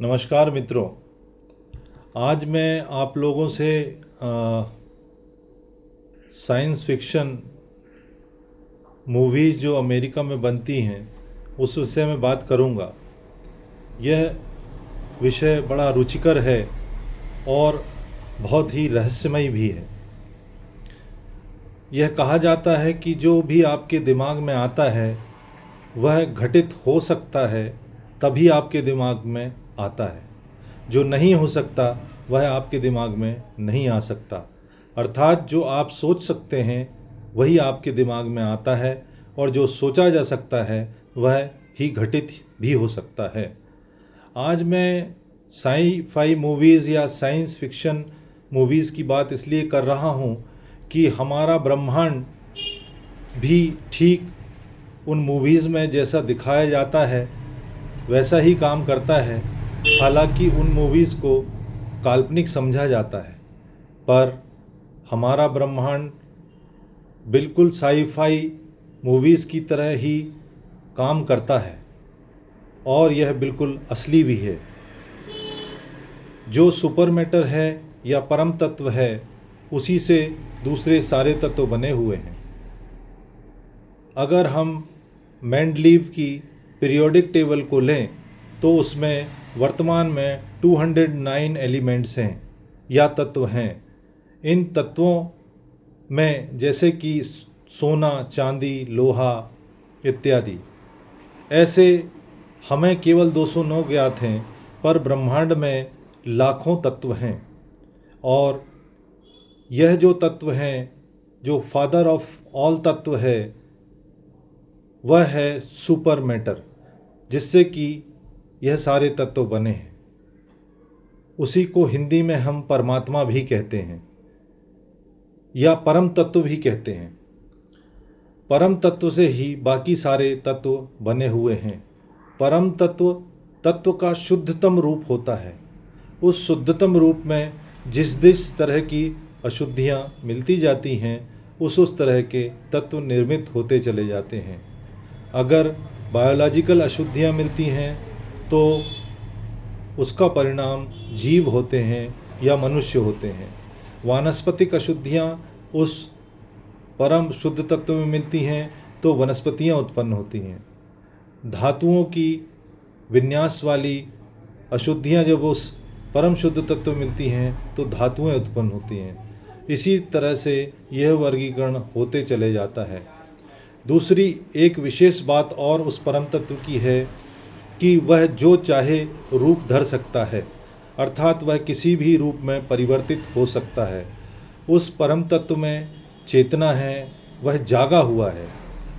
नमस्कार मित्रों। आज मैं आप लोगों से साइंस फिक्शन मूवीज़ जो अमेरिका में बनती हैं उस विषय में बात करूंगा। यह विषय बड़ा रुचिकर है और बहुत ही रहस्यमय भी है। यह कहा जाता है कि जो भी आपके दिमाग में आता है वह घटित हो सकता है, तभी आपके दिमाग में आता है। जो नहीं हो सकता वह आपके दिमाग में नहीं आ सकता। अर्थात जो आप सोच सकते हैं वही आपके दिमाग में आता है, और जो सोचा जा सकता है वह ही घटित भी हो सकता है। आज मैं साई फाई मूवीज़ या साइंस फिक्शन मूवीज़ की बात इसलिए कर रहा हूँ कि हमारा ब्रह्मांड भी ठीक उन मूवीज़ में जैसा दिखाया जाता है वैसा ही काम करता है। हालांकि उन मूवीज़ को काल्पनिक समझा जाता है, पर हमारा ब्रह्मांड बिल्कुल साई-फाई मूवीज़ की तरह ही काम करता है, और यह बिल्कुल असली भी है। जो सुपर मैटर है या परम तत्व है, उसी से दूसरे सारे तत्व बने हुए हैं। अगर हम मेंडलीव की पीरियोडिक टेबल को लें तो उसमें वर्तमान में 209 एलिमेंट्स हैं या तत्व हैं। इन तत्वों में जैसे कि सोना, चांदी, लोहा इत्यादि, ऐसे हमें केवल 209 ज्ञात हैं, पर ब्रह्मांड में लाखों तत्व हैं। और यह जो तत्व हैं, जो फादर ऑफ ऑल तत्व है, वह है सुपर मैटर, जिससे कि यह सारे तत्व बने हैं। उसी को हिंदी में हम परमात्मा भी कहते हैं या परम तत्व भी कहते हैं। परम तत्व से ही बाकी सारे तत्व बने हुए हैं। परम तत्व तत्व का शुद्धतम रूप होता है। उस शुद्धतम रूप में जिस तरह की अशुद्धियाँ मिलती जाती हैं, उस तरह के तत्व निर्मित होते चले जाते हैं। अगर बायोलॉजिकल अशुद्धियाँ मिलती हैं तो उसका परिणाम जीव होते हैं या मनुष्य होते हैं। वानस्पतिक अशुद्धियाँ उस परम शुद्ध तत्व में मिलती हैं तो वनस्पतियाँ उत्पन्न होती हैं। धातुओं की विन्यास वाली अशुद्धियाँ जब उस परम शुद्ध तत्व में मिलती हैं तो धातुएं उत्पन्न होती हैं। इसी तरह से यह वर्गीकरण होते चले जाता है। दूसरी एक विशेष बात और उस परम तत्व की है कि वह जो चाहे रूप धर सकता है, अर्थात वह किसी भी रूप में परिवर्तित हो सकता है। उस परम तत्व में चेतना है, वह जागा हुआ है,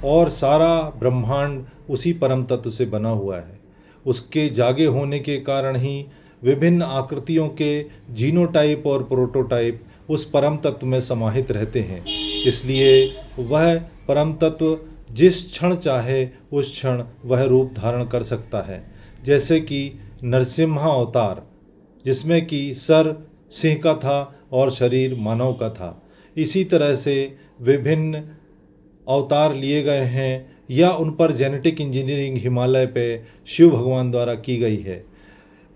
और सारा ब्रह्मांड उसी परम तत्व से बना हुआ है। उसके जागे होने के कारण ही विभिन्न आकृतियों के जीनोटाइप और प्रोटोटाइप उस परम तत्व में समाहित रहते हैं। इसलिए वह परम तत्व जिस क्षण चाहे उस क्षण वह रूप धारण कर सकता है। जैसे कि नरसिम्हा अवतार, जिसमें कि सर सिंह का था और शरीर मानव का था। इसी तरह से विभिन्न अवतार लिए गए हैं, या उन पर जेनेटिक इंजीनियरिंग हिमालय पे शिव भगवान द्वारा की गई है।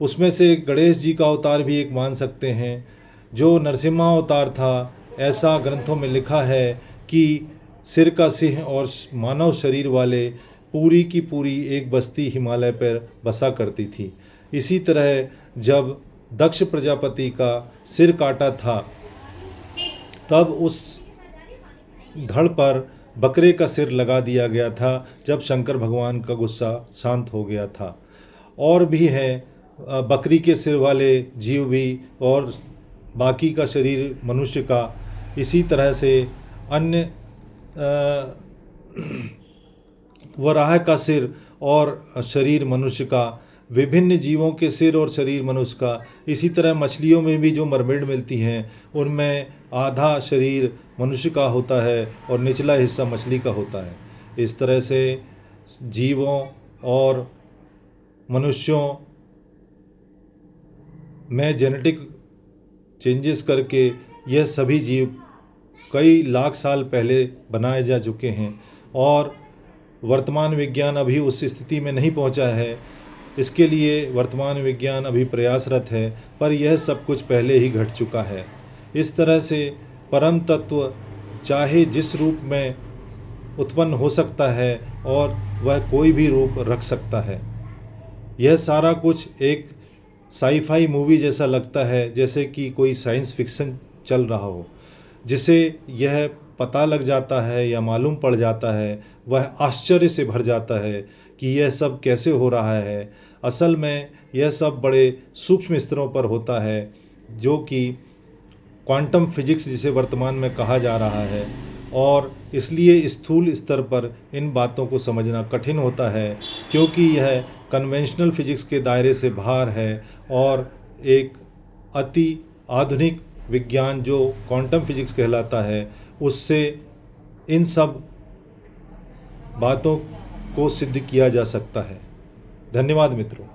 उसमें से गणेश जी का अवतार भी एक मान सकते हैं। जो नरसिम्हा अवतार था, ऐसा ग्रंथों में लिखा है कि सिर का सिंह और मानव शरीर वाले पूरी की पूरी एक बस्ती हिमालय पर बसा करती थी। इसी तरह जब दक्ष प्रजापति का सिर काटा था, तब उस धड़ पर बकरे का सिर लगा दिया गया था, जब शंकर भगवान का गुस्सा शांत हो गया था। और भी है, बकरी के सिर वाले जीव भी, और बाकी का शरीर मनुष्य का। इसी तरह से अन्य वराह का सिर और शरीर मनुष्य का, विभिन्न जीवों के सिर और शरीर मनुष्य का। इसी तरह मछलियों में भी जो मरमेड मिलती हैं, उनमें आधा शरीर मनुष्य का होता है और निचला हिस्सा मछली का होता है। इस तरह से जीवों और मनुष्यों में जेनेटिक चेंजेस करके यह सभी जीव कई लाख साल पहले बनाए जा चुके हैं, और वर्तमान विज्ञान अभी उस स्थिति में नहीं पहुंचा है इसके लिए वर्तमान विज्ञान अभी प्रयासरत है, पर यह सब कुछ पहले ही घट चुका है। इस तरह से परम तत्व चाहे जिस रूप में उत्पन्न हो सकता है और वह कोई भी रूप रख सकता है। यह सारा कुछ एक साईफाई मूवी जैसा लगता है, जैसे कि कोई साइंस फिक्शन चल रहा हो। जिसे यह पता लग जाता है या मालूम पड़ जाता है, वह आश्चर्य से भर जाता है कि यह सब कैसे हो रहा है। असल में यह सब बड़े सूक्ष्म स्तरों पर होता है, जो कि क्वांटम फिजिक्स जिसे वर्तमान में कहा जा रहा है, और इसलिए स्थूल स्तर पर इन बातों को समझना कठिन होता है, क्योंकि यह कन्वेंशनल फिजिक्स के दायरे से बाहर है और एक अति आधुनिक विज्ञान जो क्वांटम फिजिक्स कहलाता है, उससे इन सब बातों को सिद्ध किया जा सकता है। धन्यवाद मित्रों।